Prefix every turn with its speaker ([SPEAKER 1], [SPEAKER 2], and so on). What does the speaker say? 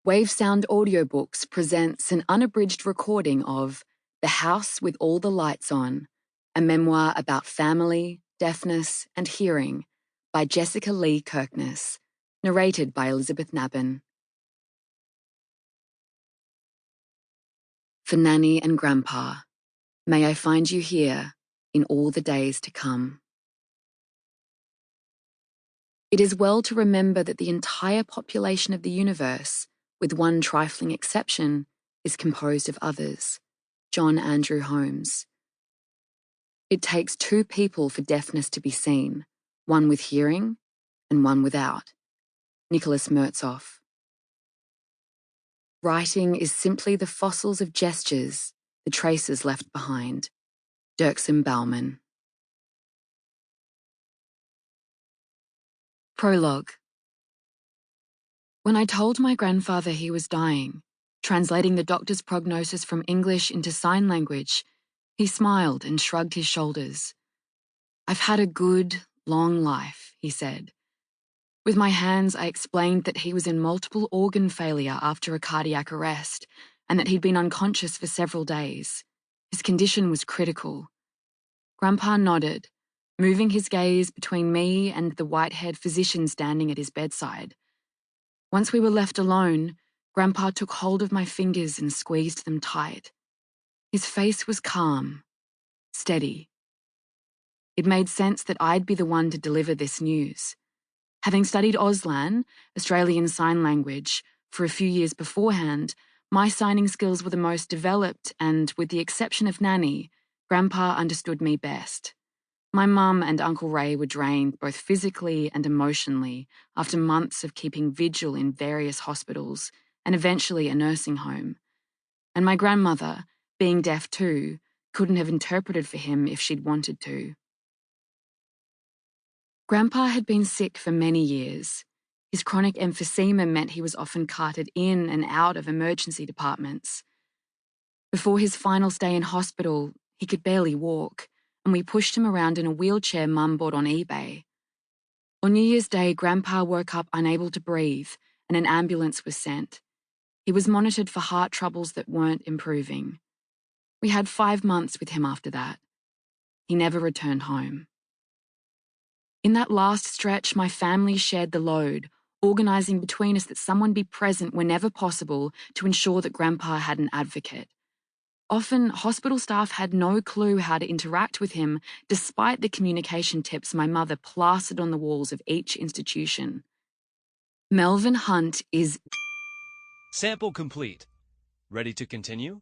[SPEAKER 1] Wavesound Audiobooks presents an unabridged recording of The House with All the Lights On, a memoir about family, deafness, and hearing by Jessica Lee Kirkness, narrated by Elizabeth Nabben. For Nanny and Grandpa, may I find you here in all the days to come. It is well to remember that the entire population of the universe, with one trifling exception, is composed of others. John Andrew Holmes. It takes two people for deafness to be seen, one with hearing and one without. Nicholas Mertzoff. Writing is simply the fossils of gestures, the traces left behind. Dirksen Bauman. Prologue. When I told my grandfather he was dying, translating the doctor's prognosis from English into sign language, he smiled and shrugged his shoulders. "I've had a good, long life," he said. With my hands, I explained that he was in multiple organ failure after a cardiac arrest and that he'd been unconscious for several days. His condition was critical. Grandpa nodded, moving his gaze between me and the white-haired physician standing at his bedside. Once we were left alone, Grandpa took hold of my fingers and squeezed them tight. His face was calm, steady. It made sense that I'd be the one to deliver this news. Having studied Auslan, Australian Sign Language, for a few years beforehand, my signing skills were the most developed and, with the exception of Nanny, Grandpa understood me best. My mum and Uncle Ray were drained both physically and emotionally after months of keeping vigil in various hospitals and eventually a nursing home. And my grandmother, being deaf too, couldn't have interpreted for him if she'd wanted to. Grandpa had been sick for many years. His chronic emphysema meant he was often carted in and out of emergency departments. Before his final stay in hospital, he could barely walk, and we pushed him around in a wheelchair Mum bought on eBay. On New Year's Day, Grandpa woke up unable to breathe, and an ambulance was sent. He was monitored for heart troubles that weren't improving. We had 5 months with him after that. He never returned home. In that last stretch, my family shared the load, organising between us that someone be present whenever possible to ensure that Grandpa had an advocate. Often, hospital staff had no clue how to interact with him, despite the communication tips my mother plastered on the walls of each institution. Melvin Hunt is...
[SPEAKER 2] Sample complete. Ready to continue?